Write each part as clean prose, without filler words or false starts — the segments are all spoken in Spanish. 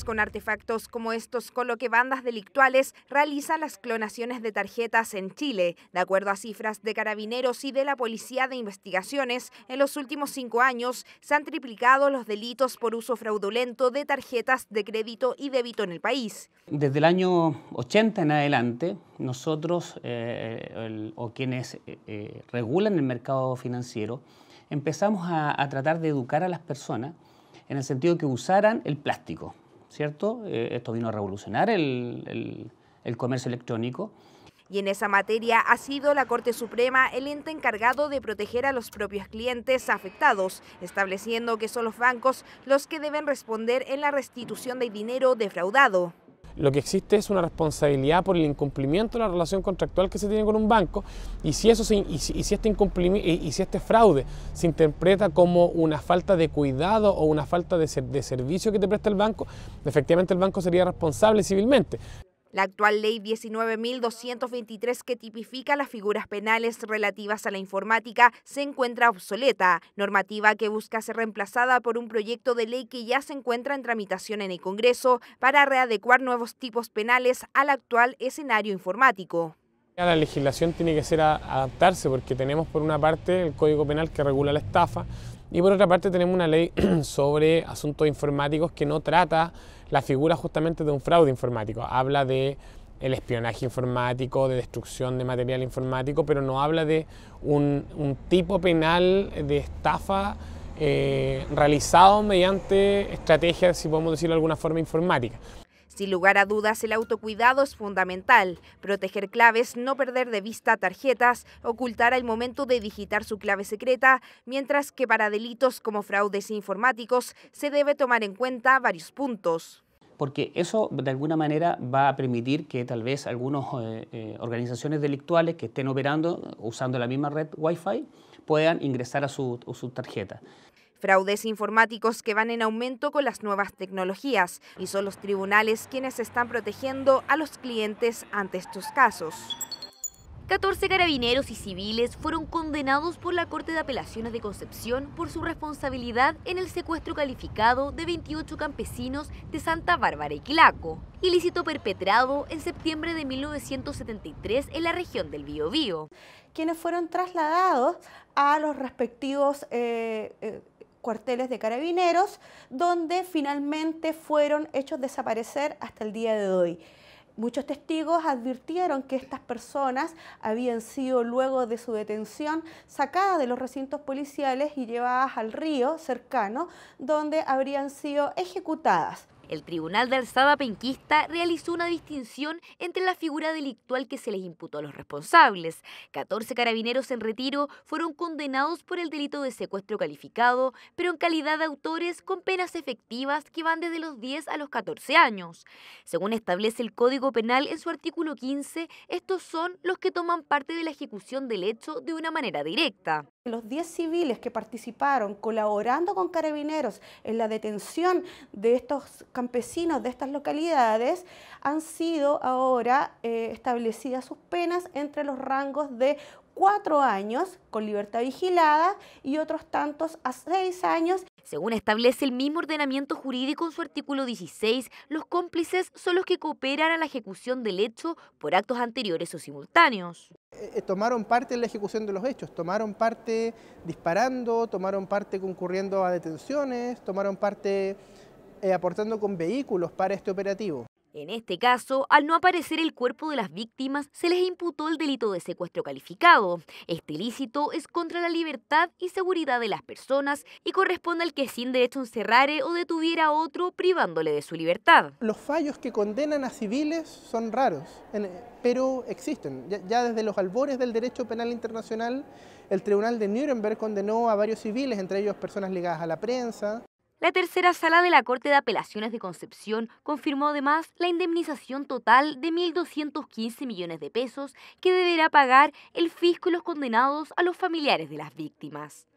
con artefactos como estos, con lo que bandas delictuales realizan las clonaciones de tarjetas en Chile. De acuerdo a cifras de Carabineros y de la Policía de Investigaciones, en los últimos 5 años se han triplicado los delitos por uso fraudulento de tarjetas de crédito y débito en el país. Desde el año 80 en adelante, nosotros o quienes regulan el mercado financiero, empezamos a tratar de educar a las personas en el sentido de que usaran el plástico, ¿cierto? Esto vino a revolucionar el comercio electrónico. Y en esa materia ha sido la Corte Suprema el ente encargado de proteger a los propios clientes afectados, estableciendo que son los bancos los que deben responder en la restitución del dinero defraudado. Lo que existe es una responsabilidad por el incumplimiento de la relación contractual que se tiene con un banco, y si este fraude se interpreta como una falta de cuidado o una falta de servicio que te presta el banco, efectivamente el banco sería responsable civilmente. La actual ley 19.223, que tipifica las figuras penales relativas a la informática, se encuentra obsoleta, normativa que busca ser reemplazada por un proyecto de ley que ya se encuentra en tramitación en el Congreso para readecuar nuevos tipos penales al actual escenario informático. La legislación tiene que ser adaptarse, porque tenemos por una parte el Código Penal que regula la estafa, y por otra parte tenemos una ley sobre asuntos informáticos que no trata la figura justamente de un fraude informático. Habla de el espionaje informático, de destrucción de material informático, pero no habla de un tipo penal de estafa realizado mediante estrategias, si podemos decirlo de alguna forma, informática. Sin lugar a dudas, el autocuidado es fundamental. Proteger claves, no perder de vista tarjetas, ocultar al momento de digitar su clave secreta, mientras que para delitos como fraudes informáticos se debe tomar en cuenta varios puntos. Porque eso de alguna manera va a permitir que tal vez algunas organizaciones delictuales que estén operando usando la misma red Wi-Fi puedan ingresar a su tarjeta. Fraudes informáticos que van en aumento con las nuevas tecnologías, y son los tribunales quienes están protegiendo a los clientes ante estos casos. 14 carabineros y civiles fueron condenados por la Corte de Apelaciones de Concepción por su responsabilidad en el secuestro calificado de 28 campesinos de Santa Bárbara y Quilaco, ilícito perpetrado en septiembre de 1973 en la región del Biobío. Quienes fueron trasladados a los respectivos cuarteles de carabineros, donde finalmente fueron hechos desaparecer hasta el día de hoy. Muchos testigos advirtieron que estas personas habían sido, luego de su detención, sacadas de los recintos policiales y llevadas al río cercano, donde habrían sido ejecutadas. El Tribunal de Alzada Penquista realizó una distinción entre la figura delictual que se les imputó a los responsables. 14 carabineros en retiro fueron condenados por el delito de secuestro calificado, pero en calidad de autores con penas efectivas que van desde los 10 a los 14 años. Según establece el Código Penal en su artículo 15, estos son los que toman parte de la ejecución del hecho de una manera directa. Los 10 civiles que participaron colaborando con carabineros en la detención de estos campesinos de estas localidades han sido ahora establecidas sus penas entre los rangos de 4 años con libertad vigilada y otros tantos a 6 años. Según establece el mismo ordenamiento jurídico en su artículo 16, los cómplices son los que cooperan a la ejecución del hecho por actos anteriores o simultáneos. Tomaron parte en la ejecución de los hechos, tomaron parte disparando, tomaron parte concurriendo a detenciones, tomaron parte aportando con vehículos para este operativo. En este caso, al no aparecer el cuerpo de las víctimas, se les imputó el delito de secuestro calificado. Este ilícito es contra la libertad y seguridad de las personas y corresponde al que sin derecho encerrare o detuviera a otro privándole de su libertad. Los fallos que condenan a civiles son raros, pero existen. Ya desde los albores del derecho penal internacional, el Tribunal de Nuremberg condenó a varios civiles, entre ellos personas ligadas a la prensa. La tercera sala de la Corte de Apelaciones de Concepción confirmó además la indemnización total de 1.215 millones de pesos que deberá pagar el fisco y los condenados a los familiares de las víctimas.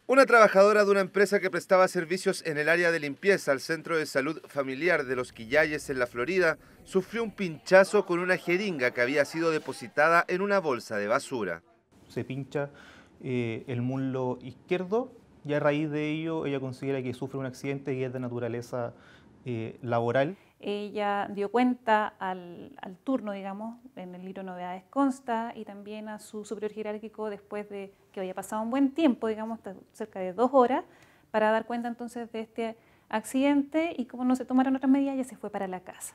Una trabajadora de una empresa que prestaba servicios en el área de limpieza al Centro de Salud Familiar de Los Quillayes en la Florida sufrió un pinchazo con una jeringa que había sido depositada en una bolsa de basura. Se pincha el muslo izquierdo y a raíz de ello ella considera que sufre un accidente y es de naturaleza laboral. Ella dio cuenta al turno, digamos, en el libro Novedades consta, y también a su superior jerárquico después de que había pasado un buen tiempo, digamos, cerca de 2 horas, para dar cuenta entonces de este accidente, y como no se tomaron otras medidas, ella se fue para la casa.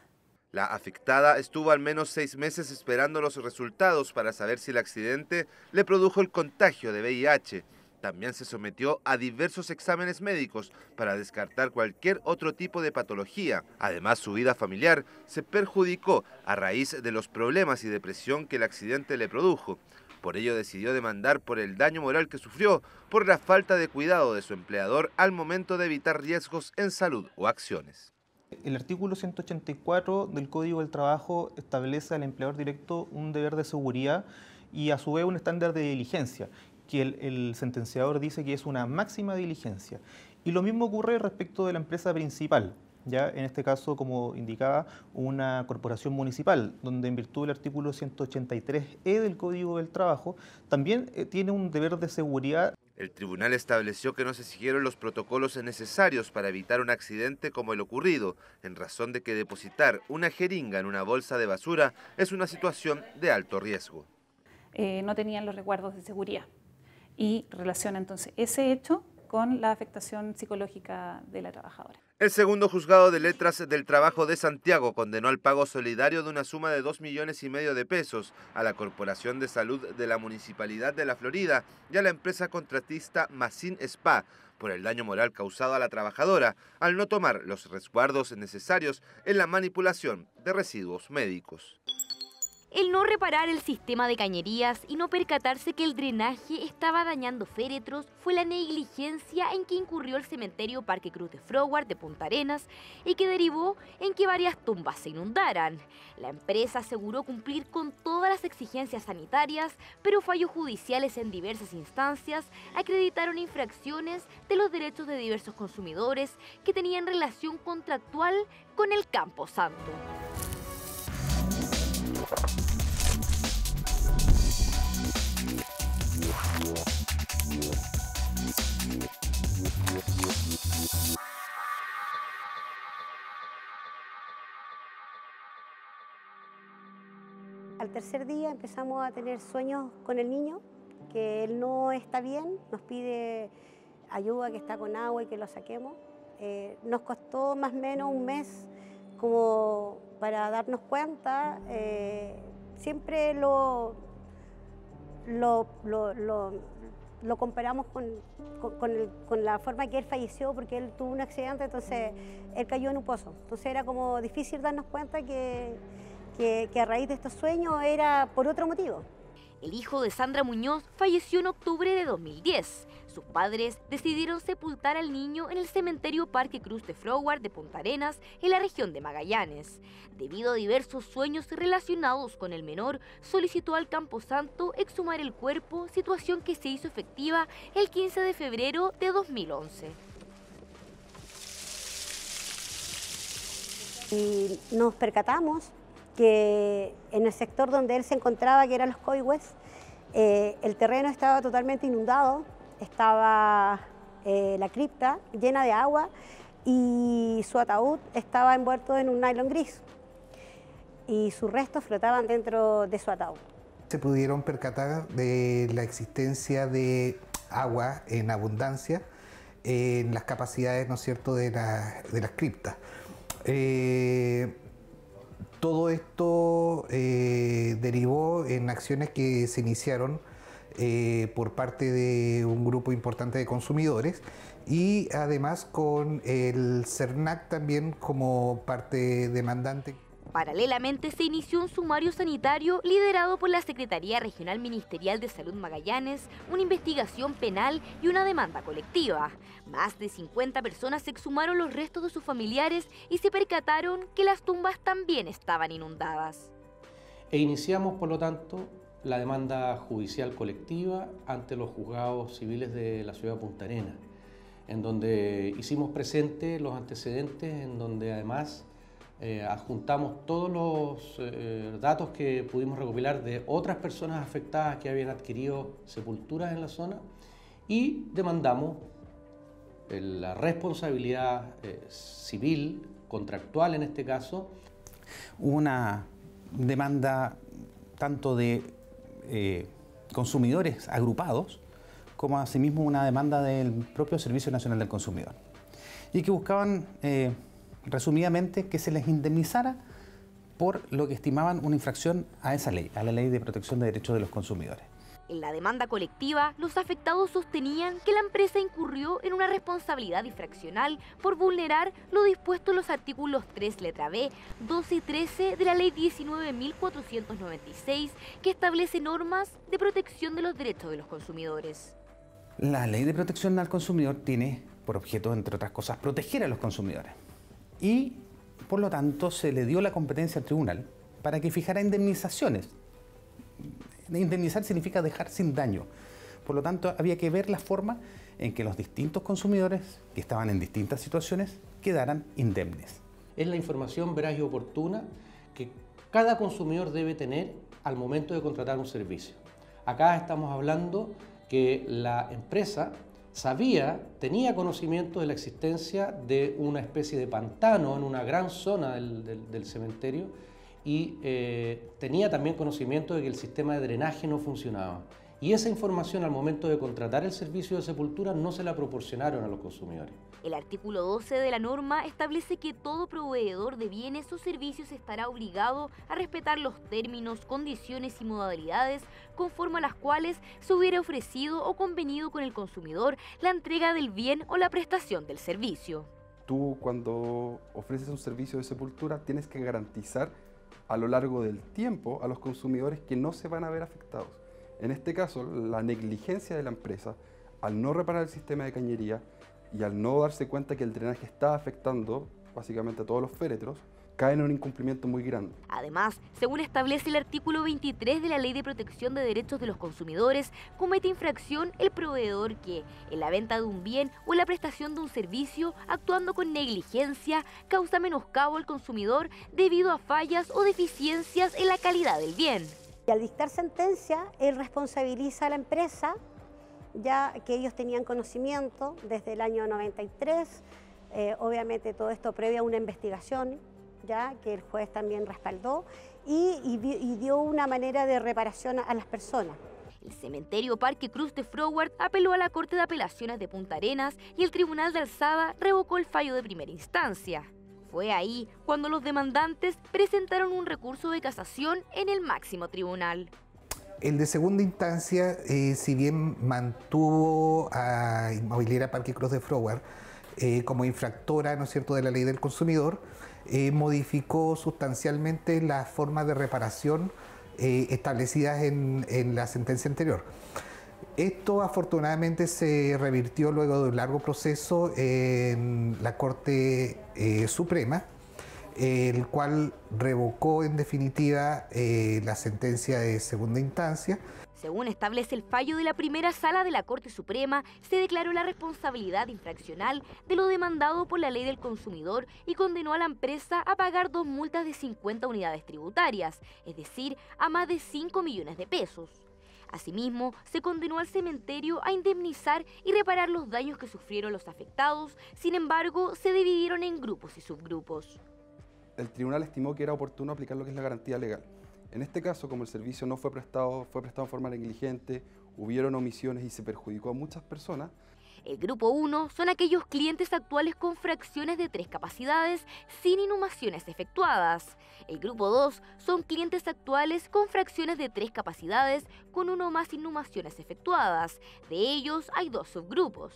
La afectada estuvo al menos 6 meses esperando los resultados para saber si el accidente le produjo el contagio de VIH. También se sometió a diversos exámenes médicos para descartar cualquier otro tipo de patología. Además, su vida familiar se perjudicó a raíz de los problemas y depresión que el accidente le produjo. Por ello decidió demandar por el daño moral que sufrió por la falta de cuidado de su empleador al momento de evitar riesgos en salud o acciones. El artículo 184 del Código del Trabajo establece al empleador directo un deber de seguridad y a su vez un estándar de diligencia, que el sentenciador dice que es una máxima diligencia. Y lo mismo ocurre respecto de la empresa principal, ya en este caso, como indicaba, una corporación municipal, donde en virtud del artículo 183E del Código del Trabajo también tiene un deber de seguridad. El tribunal estableció que no se siguieron los protocolos necesarios para evitar un accidente como el ocurrido, en razón de que depositar una jeringa en una bolsa de basura es una situación de alto riesgo. No tenían los resguardos de seguridad y relaciona entonces ese hecho con la afectación psicológica de la trabajadora. El segundo juzgado de letras del trabajo de Santiago condenó al pago solidario de una suma de 2,5 millones de pesos a la Corporación de Salud de la Municipalidad de La Florida y a la empresa contratista Macin Spa por el daño moral causado a la trabajadora al no tomar los resguardos necesarios en la manipulación de residuos médicos. El no reparar el sistema de cañerías y no percatarse que el drenaje estaba dañando féretros fue la negligencia en que incurrió el cementerio Parque Cruz de Froward de Punta Arenas y que derivó en que varias tumbas se inundaran. La empresa aseguró cumplir con todas las exigencias sanitarias, pero fallos judiciales en diversas instancias acreditaron infracciones de los derechos de diversos consumidores que tenían relación contractual con el Campo Santo. Al tercer día empezamos a tener sueños con el niño, que él no está bien, nos pide ayuda, que está con agua y que lo saquemos. Nos costó más o menos un mes como para darnos cuenta. Siempre lo comparamos con la forma que él falleció, porque él tuvo un accidente, entonces él cayó en un pozo. Entonces era como difícil darnos cuenta que a raíz de estos sueños era por otro motivo. El hijo de Sandra Muñoz falleció en octubre de 2010. Sus padres decidieron sepultar al niño en el cementerio Parque Cruz de Froward de Punta Arenas, en la región de Magallanes. Debido a diversos sueños relacionados con el menor, solicitó al Camposanto exhumar el cuerpo, situación que se hizo efectiva el 15 de febrero de 2011. Y nos percatamos que en el sector donde él se encontraba, que eran los Coihues, el terreno estaba totalmente inundado, estaba la cripta llena de agua y su ataúd estaba envuelto en un nylon gris y sus restos flotaban dentro de su ataúd. Se pudieron percatar de la existencia de agua en abundancia en las capacidades, ¿no es cierto?, de las criptas. Todo esto derivó en acciones que se iniciaron por parte de un grupo importante de consumidores y además con el CERNAC también como parte demandante. Paralelamente se inició un sumario sanitario liderado por la Secretaría Regional Ministerial de Salud Magallanes, una investigación penal y una demanda colectiva. Más de 50 personas exhumaron los restos de sus familiares y se percataron que las tumbas también estaban inundadas. E iniciamos, por lo tanto, la demanda judicial colectiva ante los juzgados civiles de la ciudad de Punta Arenas, en donde hicimos presente los antecedentes, en donde además adjuntamos todos los datos que pudimos recopilar de otras personas afectadas que habían adquirido sepulturas en la zona y demandamos la responsabilidad civil contractual en este caso. Una demanda tanto de consumidores agrupados como asimismo una demanda del propio Servicio Nacional del Consumidor, y que buscaban resumidamente que se les indemnizara por lo que estimaban una infracción a esa ley, a la Ley de Protección de Derechos de los Consumidores. En la demanda colectiva, los afectados sostenían que la empresa incurrió en una responsabilidad infraccional por vulnerar lo dispuesto en los artículos 3 letra B, 12 y 13 de la Ley 19.496, que establece normas de protección de los derechos de los consumidores. La Ley de Protección al Consumidor tiene por objeto, entre otras cosas, proteger a los consumidores. Y, por lo tanto, se le dio la competencia al tribunal para que fijara indemnizaciones. Indemnizar significa dejar sin daño. Por lo tanto, había que ver la forma en que los distintos consumidores, que estaban en distintas situaciones, quedaran indemnes. Es la información veraz y oportuna que cada consumidor debe tener al momento de contratar un servicio. Acá estamos hablando que la empresa tenía conocimiento de la existencia de una especie de pantano en una gran zona del cementerio y tenía también conocimiento de que el sistema de drenaje no funcionaba. Y esa información al momento de contratar el servicio de sepultura no se la proporcionaron a los consumidores. El artículo 12 de la norma establece que todo proveedor de bienes o servicios estará obligado a respetar los términos, condiciones y modalidades conforme a las cuales se hubiera ofrecido o convenido con el consumidor la entrega del bien o la prestación del servicio. Tú, cuando ofreces un servicio de sepultura, tienes que garantizar a lo largo del tiempo a los consumidores que no se van a ver afectados. En este caso, la negligencia de la empresa, al no reparar el sistema de cañería y al no darse cuenta que el drenaje está afectando básicamente a todos los féretros, caen en un incumplimiento muy grande. Además, según establece el artículo 23 de la Ley de Protección de Derechos de los Consumidores, comete infracción el proveedor que, en la venta de un bien o en la prestación de un servicio, actuando con negligencia, causa menoscabo al consumidor debido a fallas o deficiencias en la calidad del bien. Y al dictar sentencia, él responsabiliza a la empresa, ya que ellos tenían conocimiento desde el año 93, obviamente todo esto previo a una investigación, ya que el juez también respaldó, y dio una manera de reparación a las personas. El cementerio Parque Cruz de Froward apeló a la Corte de Apelaciones de Punta Arenas y el Tribunal de Alzada revocó el fallo de primera instancia. Fue ahí cuando los demandantes presentaron un recurso de casación en el máximo tribunal. El de segunda instancia, si bien mantuvo a Inmobiliaria Parque Cruz de Froward como infractora, ¿no es cierto?, de la ley del consumidor, modificó sustancialmente las formas de reparación establecidas en la sentencia anterior. Esto afortunadamente se revirtió luego de un largo proceso en la Corte Suprema, el cual revocó en definitiva la sentencia de segunda instancia. Según establece el fallo de la primera sala de la Corte Suprema, se declaró la responsabilidad infraccional de lo demandado por la Ley del Consumidor y condenó a la empresa a pagar 2 multas de 50 unidades tributarias, es decir, a más de 5 millones de pesos. Asimismo, se condenó al cementerio a indemnizar y reparar los daños que sufrieron los afectados. Sin embargo, se dividieron en grupos y subgrupos. El tribunal estimó que era oportuno aplicar lo que es la garantía legal. En este caso, como el servicio no fue prestado en forma negligente, hubieron omisiones y se perjudicó a muchas personas. El grupo 1 son aquellos clientes actuales con fracciones de 3 capacidades sin inhumaciones efectuadas. El grupo 2 son clientes actuales con fracciones de 3 capacidades con 1 o más inhumaciones efectuadas. De ellos hay 2 subgrupos.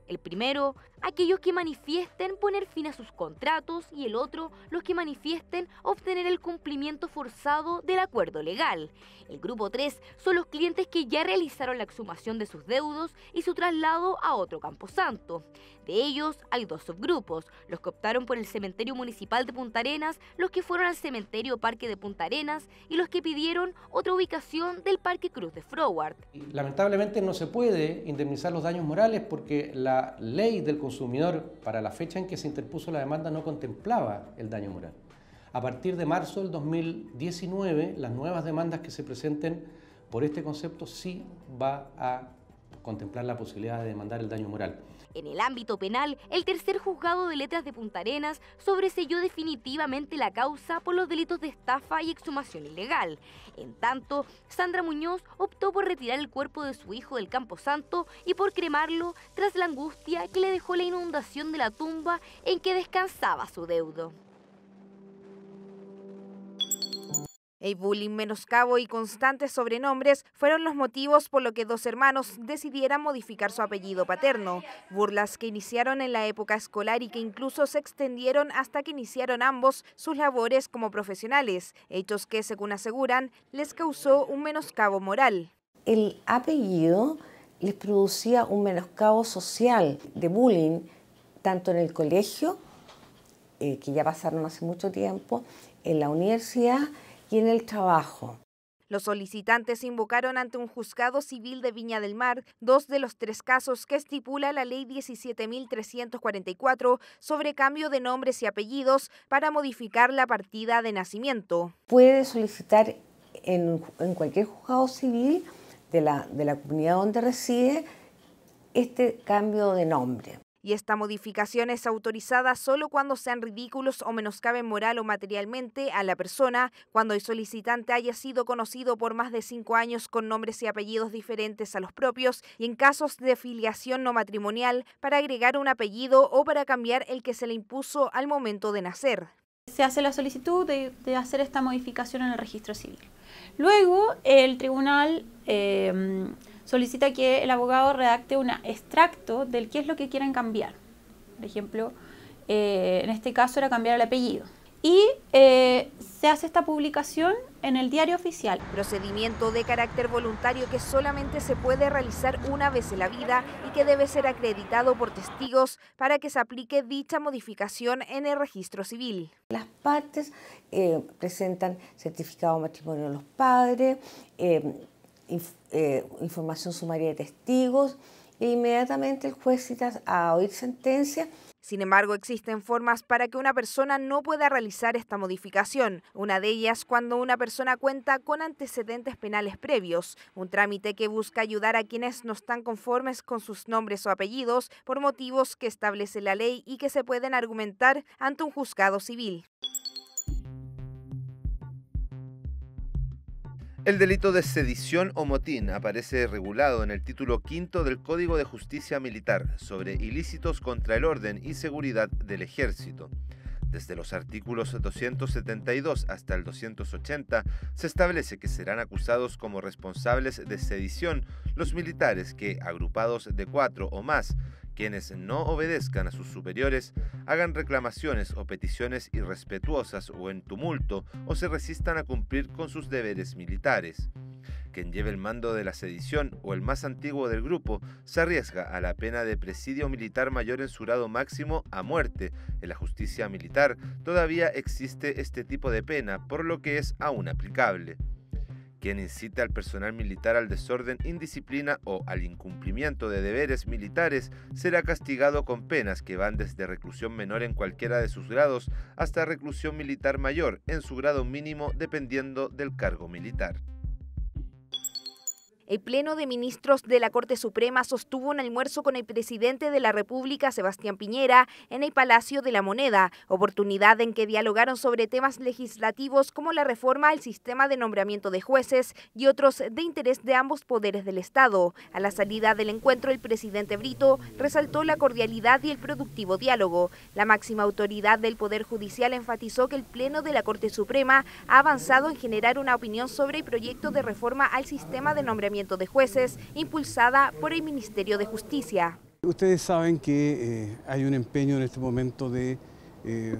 El primero, aquellos que manifiesten poner fin a sus contratos, y el otro, los que manifiesten obtener el cumplimiento forzado del acuerdo legal. El grupo 3 son los clientes que ya realizaron la exhumación de sus deudos y su traslado a otro camposanto. De ellos hay 2 subgrupos, los que optaron por el cementerio municipal de Punta Arenas, los que fueron al cementerio Parque de Punta Arenas y los que pidieron otra ubicación del Parque Cruz de Froward. Lamentablemente no se puede indemnizar los daños morales porque la ley del consumidor para la fecha en que se interpuso la demanda no contemplaba el daño moral. A partir de marzo del 2019, las nuevas demandas que se presenten por este concepto sí va a contemplar la posibilidad de demandar el daño moral. En el ámbito penal, el tercer juzgado de letras de Punta Arenas sobreseyó definitivamente la causa por los delitos de estafa y exhumación ilegal. En tanto, Sandra Muñoz optó por retirar el cuerpo de su hijo del Camposanto y por cremarlo tras la angustia que le dejó la inundación de la tumba en que descansaba su deudo. El bullying, menoscabo y constantes sobrenombres fueron los motivos por los que dos hermanos decidieran modificar su apellido paterno. Burlas que iniciaron en la época escolar y que incluso se extendieron hasta que iniciaron ambos sus labores como profesionales, hechos que, según aseguran, les causó un menoscabo moral. El apellido les producía un menoscabo social de bullying, tanto en el colegio, que ya pasaron hace mucho tiempo, en la universidad y en el trabajo. Los solicitantes invocaron ante un juzgado civil de Viña del Mar 2 de los 3 casos que estipula la Ley 17.344 sobre cambio de nombres y apellidos para modificar la partida de nacimiento. Puede solicitar en cualquier juzgado civil de la comunidad donde reside este cambio de nombre. Y esta modificación es autorizada solo cuando sean ridículos o menoscaben moral o materialmente a la persona, cuando el solicitante haya sido conocido por más de 5 años con nombres y apellidos diferentes a los propios, y en casos de filiación no matrimonial, para agregar un apellido o para cambiar el que se le impuso al momento de nacer. Se hace la solicitud de hacer esta modificación en el registro civil. Luego, el tribunal solicita que el abogado redacte un extracto del qué es lo que quieren cambiar. Por ejemplo, en este caso era cambiar el apellido. Y se hace esta publicación en el diario oficial. Procedimiento de carácter voluntario que solamente se puede realizar una vez en la vida y que debe ser acreditado por testigos para que se aplique dicha modificación en el registro civil. Las partes presentan certificado de matrimonio de los padres, información sumaria de testigos e inmediatamente el juez cita a oír sentencia. Sin embargo, existen formas para que una persona no pueda realizar esta modificación. Una de ellas cuando una persona cuenta con antecedentes penales previos, un trámite que busca ayudar a quienes no están conformes con sus nombres o apellidos por motivos que establece la ley y que se pueden argumentar ante un juzgado civil. El delito de sedición o motín aparece regulado en el título 5 del Código de Justicia Militar sobre ilícitos contra el orden y seguridad del Ejército. Desde los artículos 272 hasta el 280 se establece que serán acusados como responsables de sedición los militares que, agrupados de 4 o más, quienes no obedezcan a sus superiores, hagan reclamaciones o peticiones irrespetuosas o en tumulto o se resistan a cumplir con sus deberes militares. Quien lleve el mando de la sedición o el más antiguo del grupo se arriesga a la pena de presidio militar mayor en su grado máximo a muerte. En la justicia militar todavía existe este tipo de pena, por lo que es aún aplicable. Quien incite al personal militar al desorden, indisciplina o al incumplimiento de deberes militares será castigado con penas que van desde reclusión menor en cualquiera de sus grados hasta reclusión militar mayor en su grado mínimo dependiendo del cargo militar. El Pleno de Ministros de la Corte Suprema sostuvo un almuerzo con el presidente de la República, Sebastián Piñera, en el Palacio de la Moneda, oportunidad en que dialogaron sobre temas legislativos como la reforma al sistema de nombramiento de jueces y otros de interés de ambos poderes del Estado. A la salida del encuentro, el presidente Brito resaltó la cordialidad y el productivo diálogo. La máxima autoridad del Poder Judicial enfatizó que el Pleno de la Corte Suprema ha avanzado en generar una opinión sobre el proyecto de reforma al sistema de nombramiento de jueces, impulsada por el Ministerio de Justicia. Ustedes saben que hay un empeño en este momento de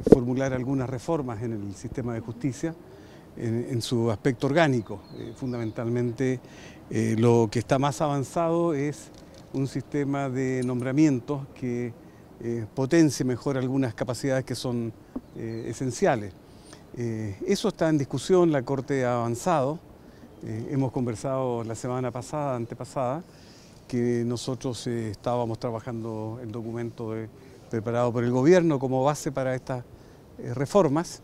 formular algunas reformas en el sistema de justicia, en su aspecto orgánico. Fundamentalmente lo que está más avanzado es un sistema de nombramientos que potencie mejor algunas capacidades que son esenciales. Eso está en discusión, la Corte ha avanzado. Hemos conversado la semana pasada, antepasada, que nosotros estábamos trabajando el documento preparado por el gobierno como base para estas reformas.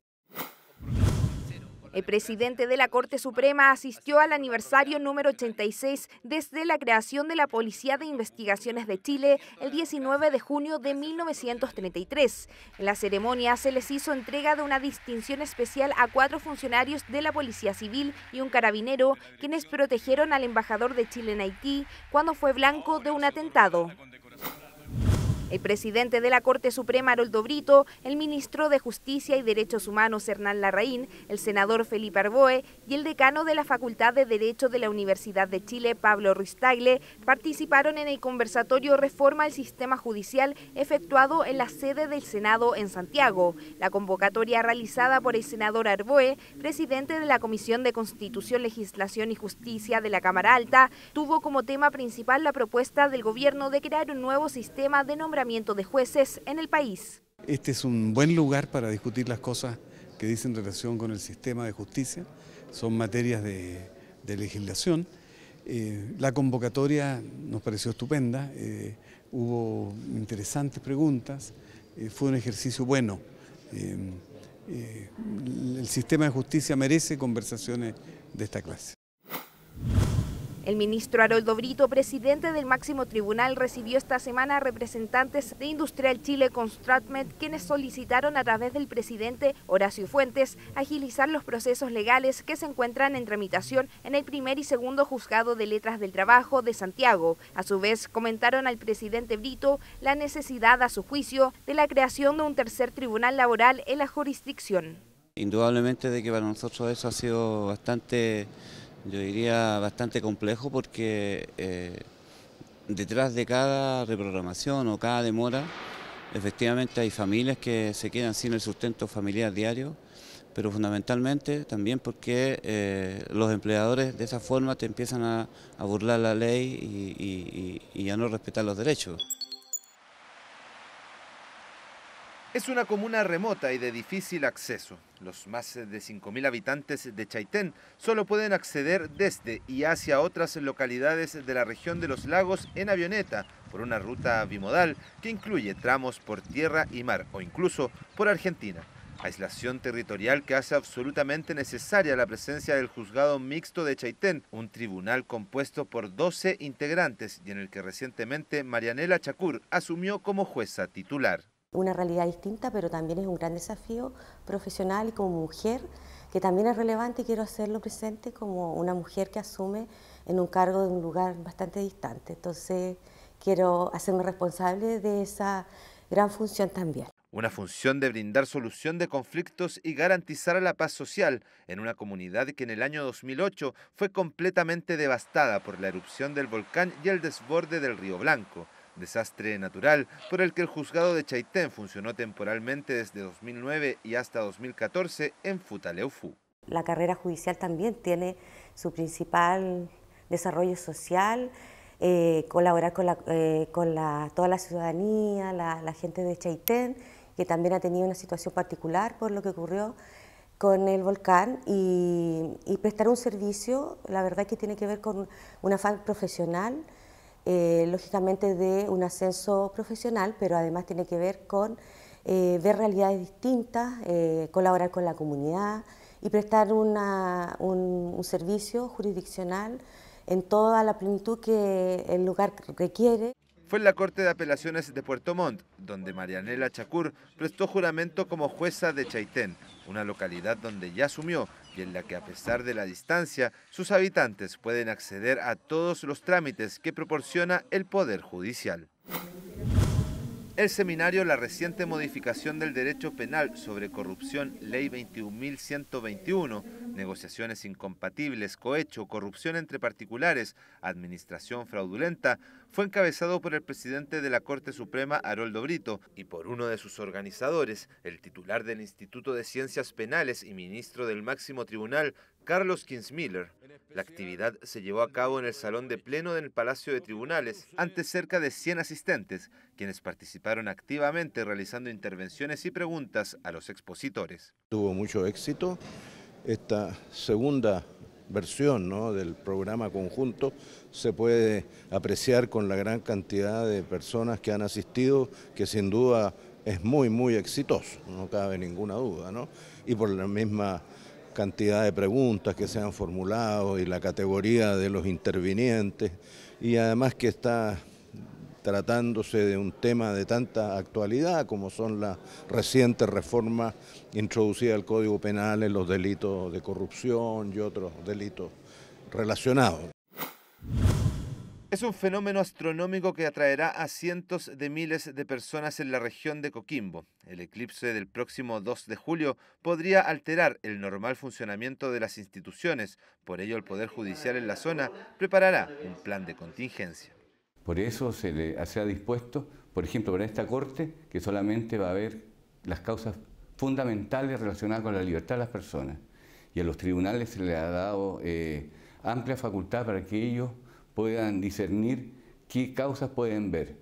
El presidente de la Corte Suprema asistió al aniversario número 86 desde la creación de la Policía de Investigaciones de Chile el 19 de junio de 1933. En la ceremonia se les hizo entrega de una distinción especial a 4 funcionarios de la Policía Civil y un carabinero, quienes protegieron al embajador de Chile en Haití cuando fue blanco de un atentado. El presidente de la Corte Suprema, Haroldo Brito, el ministro de Justicia y Derechos Humanos, Hernán Larraín, el senador Felipe Arboe y el decano de la Facultad de Derecho de la Universidad de Chile, Pablo Ruiz-Tagle, participaron en el conversatorio Reforma al Sistema Judicial efectuado en la sede del Senado en Santiago. La convocatoria realizada por el senador Arboe, presidente de la Comisión de Constitución, Legislación y Justicia de la Cámara Alta, tuvo como tema principal la propuesta del gobierno de crear un nuevo sistema de nombramiento de jueces en el país. Este es un buen lugar para discutir las cosas que dicen relación con el sistema de justicia, son materias de legislación. La convocatoria nos pareció estupenda, hubo interesantes preguntas, fue un ejercicio bueno. El sistema de justicia merece conversaciones de esta clase. El ministro Haroldo Brito, presidente del máximo tribunal, recibió esta semana a representantes de Industrial Chile Constructmed, quienes solicitaron a través del presidente Horacio Fuentes agilizar los procesos legales que se encuentran en tramitación en el primer y segundo juzgado de letras del trabajo de Santiago. A su vez, comentaron al presidente Brito la necesidad, a su juicio, de la creación de un tercer tribunal laboral en la jurisdicción. Indudablemente de que para nosotros eso ha sido bastante, yo diría, bastante complejo, porque detrás de cada reprogramación o cada demora, efectivamente hay familias que se quedan sin el sustento familiar diario, pero fundamentalmente también porque los empleadores de esa forma te empiezan a burlar la ley y a no respetar los derechos. Es una comuna remota y de difícil acceso. Los más de 5.000 habitantes de Chaitén solo pueden acceder desde y hacia otras localidades de la región de los lagos en avioneta por una ruta bimodal que incluye tramos por tierra y mar o incluso por Argentina. Aislación territorial que hace absolutamente necesaria la presencia del Juzgado Mixto de Chaitén, un tribunal compuesto por 12 integrantes y en el que recientemente Marianela Chacur asumió como jueza titular. Una realidad distinta, pero también es un gran desafío profesional y como mujer, que también es relevante y quiero hacerlo presente como una mujer que asume en un cargo de un lugar bastante distante. Entonces quiero hacerme responsable de esa gran función también. Una función de brindar solución de conflictos y garantizar la paz social en una comunidad que en el año 2008 fue completamente devastada por la erupción del volcán y el desborde del río Blanco. Desastre natural por el que el juzgado de Chaitén funcionó temporalmente desde 2009 y hasta 2014 en Futaleufú. La carrera judicial también tiene su principal desarrollo social, colaborar con toda la ciudadanía, la gente de Chaitén, que también ha tenido una situación particular por lo que ocurrió con el volcán y prestar un servicio, la verdad que tiene que ver con un afán profesional, lógicamente de un ascenso profesional, pero además tiene que ver con ver realidades distintas, colaborar con la comunidad y prestar un servicio jurisdiccional en toda la plenitud que el lugar requiere. Fue en la Corte de Apelaciones de Puerto Montt, donde Marianela Chacur prestó juramento como jueza de Chaitén, una localidad donde ya asumió y en la que, a pesar de la distancia, sus habitantes pueden acceder a todos los trámites que proporciona el Poder Judicial. El seminario La reciente modificación del derecho penal sobre corrupción, Ley 21.121, negociaciones incompatibles, cohecho, corrupción entre particulares, administración fraudulenta, fue encabezado por el presidente de la Corte Suprema, Haroldo Brito, y por uno de sus organizadores, el titular del Instituto de Ciencias Penales y ministro del Máximo Tribunal, Carlos Kinsmiller. La actividad se llevó a cabo en el Salón de Pleno del Palacio de Tribunales, ante cerca de 100 asistentes, quienes participaron activamente realizando intervenciones y preguntas a los expositores. Tuvo mucho éxito esta segunda versión, ¿no?, del programa conjunto. Se puede apreciar con la gran cantidad de personas que han asistido, que sin duda es muy exitoso, no cabe ninguna duda, ¿no? Y por la misma cantidad de preguntas que se han formulado y la categoría de los intervinientes, y además que está tratándose de un tema de tanta actualidad como son las recientes reformas introducidas al Código Penal en los delitos de corrupción y otros delitos relacionados. Es un fenómeno astronómico que atraerá a cientos de miles de personas en la región de Coquimbo. El eclipse del próximo 2 de julio podría alterar el normal funcionamiento de las instituciones. Por ello, el Poder Judicial en la zona preparará un plan de contingencia. Por eso se ha dispuesto, por ejemplo, para esta Corte, que solamente va a haber las causas fundamentales relacionadas con la libertad de las personas. Y a los tribunales se les ha dado amplia facultad para que ellos puedan discernir qué causas pueden ver,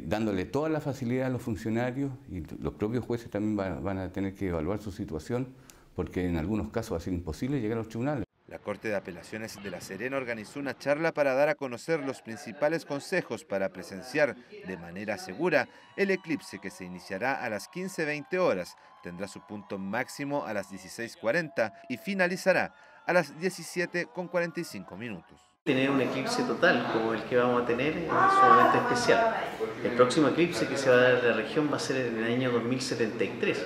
dándole toda la facilidad a los funcionarios, y los propios jueces también van a tener que evaluar su situación, porque en algunos casos va a ser imposible llegar a los tribunales. La Corte de Apelaciones de La Serena organizó una charla para dar a conocer los principales consejos para presenciar de manera segura el eclipse, que se iniciará a las 15:20 horas, tendrá su punto máximo a las 16:40 y finalizará a las 17:45 minutos. Tener un eclipse total como el que vamos a tener es sumamente especial. El próximo eclipse que se va a dar en la región va a ser en el año 2073.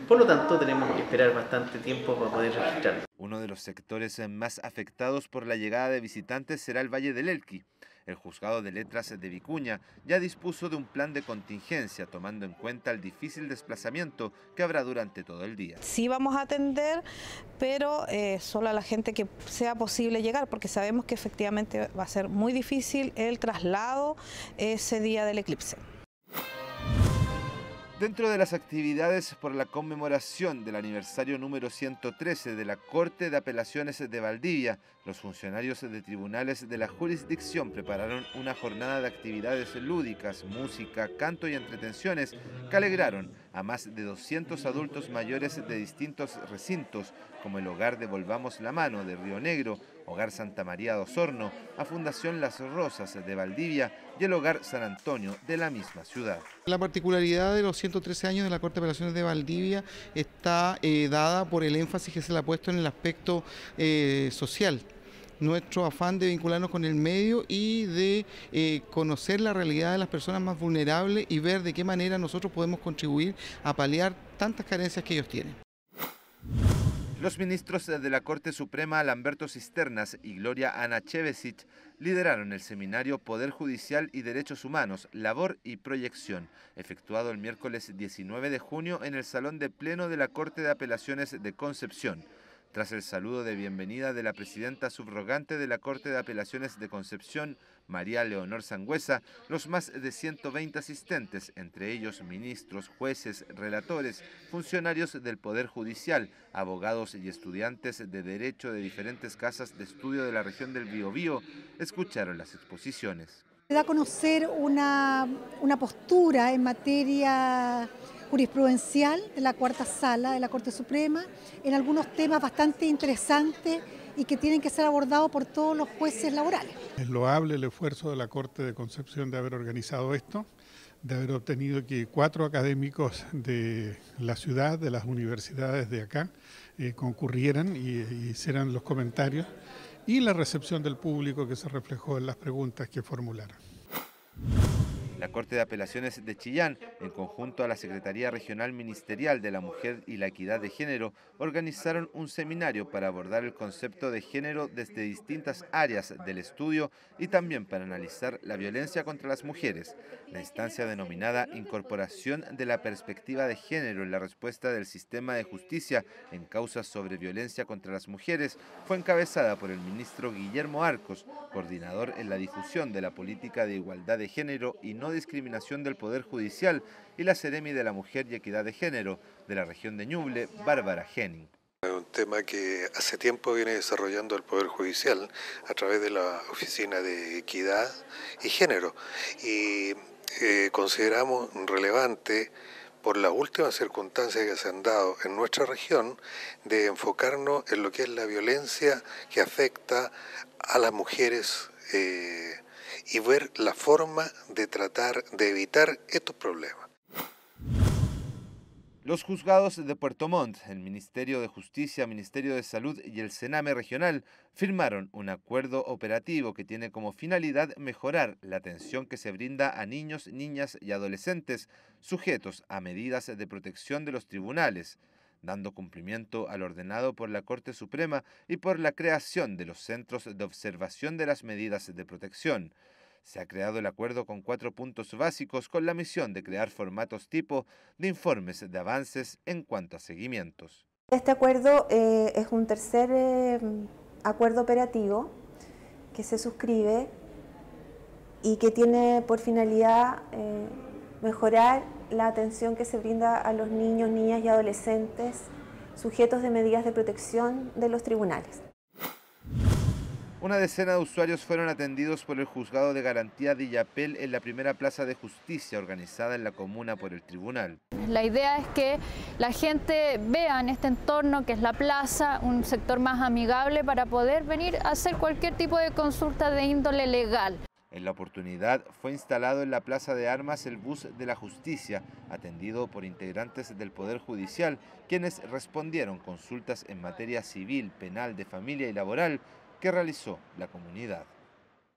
Por lo tanto, tenemos que esperar bastante tiempo para poder registrarlo. Uno de los sectores más afectados por la llegada de visitantes será el Valle del Elqui. El Juzgado de Letras de Vicuña ya dispuso de un plan de contingencia, tomando en cuenta el difícil desplazamiento que habrá durante todo el día. Sí vamos a atender, pero solo a la gente que sea posible llegar, porque sabemos que efectivamente va a ser muy difícil el traslado ese día del eclipse. Dentro de las actividades por la conmemoración del aniversario número 113 de la Corte de Apelaciones de Valdivia, los funcionarios de tribunales de la jurisdicción prepararon una jornada de actividades lúdicas, música, canto y entretenciones que alegraron a más de 200 adultos mayores de distintos recintos, como el Hogar Devolvamos la Mano de Río Negro, Hogar Santa María de Osorno, a Fundación Las Rosas de Valdivia y el Hogar San Antonio de la misma ciudad. La particularidad de los 113 años de la Corte de Apelaciones de Valdivia está dada por el énfasis que se le ha puesto en el aspecto social. Nuestro afán de vincularnos con el medio y de conocer la realidad de las personas más vulnerables y ver de qué manera nosotros podemos contribuir a paliar tantas carencias que ellos tienen. Los ministros de la Corte Suprema, Lamberto Cisternas y Gloria Ana Chevesic, lideraron el seminario Poder Judicial y Derechos Humanos, Labor y Proyección, efectuado el miércoles 19 de junio en el Salón de Pleno de la Corte de Apelaciones de Concepción. Tras el saludo de bienvenida de la presidenta subrogante de la Corte de Apelaciones de Concepción, María Leonor Sangüesa, los más de 120 asistentes, entre ellos ministros, jueces, relatores, funcionarios del Poder Judicial, abogados y estudiantes de Derecho de diferentes casas de estudio de la región del Biobío, escucharon las exposiciones. Da a conocer una postura en materia jurisprudencial de la cuarta sala de la Corte Suprema, en algunos temas bastante interesantes y que tienen que ser abordados por todos los jueces laborales. Es loable el esfuerzo de la Corte de Concepción de haber organizado esto, de haber obtenido que 4 académicos de la ciudad, de las universidades de acá, concurrieran y hicieran los comentarios, y la recepción del público que se reflejó en las preguntas que formularon. La Corte de Apelaciones de Chillán, en conjunto a la Secretaría Regional Ministerial de la Mujer y la Equidad de Género, organizaron un seminario para abordar el concepto de género desde distintas áreas del estudio y también para analizar la violencia contra las mujeres. La instancia denominada Incorporación de la Perspectiva de Género en la respuesta del sistema de justicia en causas sobre violencia contra las mujeres fue encabezada por el ministro Guillermo Arcos, coordinador en la difusión de la política de igualdad de género y no discriminación del Poder Judicial, y la Seremi de la Mujer y Equidad de Género de la región de Ñuble, Bárbara Henning. Es un tema que hace tiempo viene desarrollando el Poder Judicial a través de la Oficina de Equidad y Género, y consideramos relevante, por las últimas circunstancias que se han dado en nuestra región, de enfocarnos en lo que es la violencia que afecta a las mujeres y ver la forma de tratar de evitar estos problemas. Los juzgados de Puerto Montt, el Ministerio de Justicia, Ministerio de Salud y el Sename Regional firmaron un acuerdo operativo que tiene como finalidad mejorar la atención que se brinda a niños, niñas y adolescentes sujetos a medidas de protección de los tribunales, dando cumplimiento al ordenado por la Corte Suprema y por la creación de los centros de observación de las medidas de protección. Se ha creado el acuerdo con 4 puntos básicos con la misión de crear formatos tipo de informes de avances en cuanto a seguimientos. Este acuerdo es un tercer acuerdo operativo que se suscribe y que tiene por finalidad mejorar la atención que se brinda a los niños, niñas y adolescentes sujetos de medidas de protección de los tribunales. Una decena de usuarios fueron atendidos por el Juzgado de Garantía de Illapel en la primera plaza de justicia organizada en la comuna por el tribunal. La idea es que la gente vea en este entorno, que es la plaza, un sector más amigable para poder venir a hacer cualquier tipo de consulta de índole legal. En la oportunidad fue instalado en la Plaza de Armas el bus de la justicia, atendido por integrantes del Poder Judicial, quienes respondieron consultas en materia civil, penal, de familia y laboral que realizó la comunidad.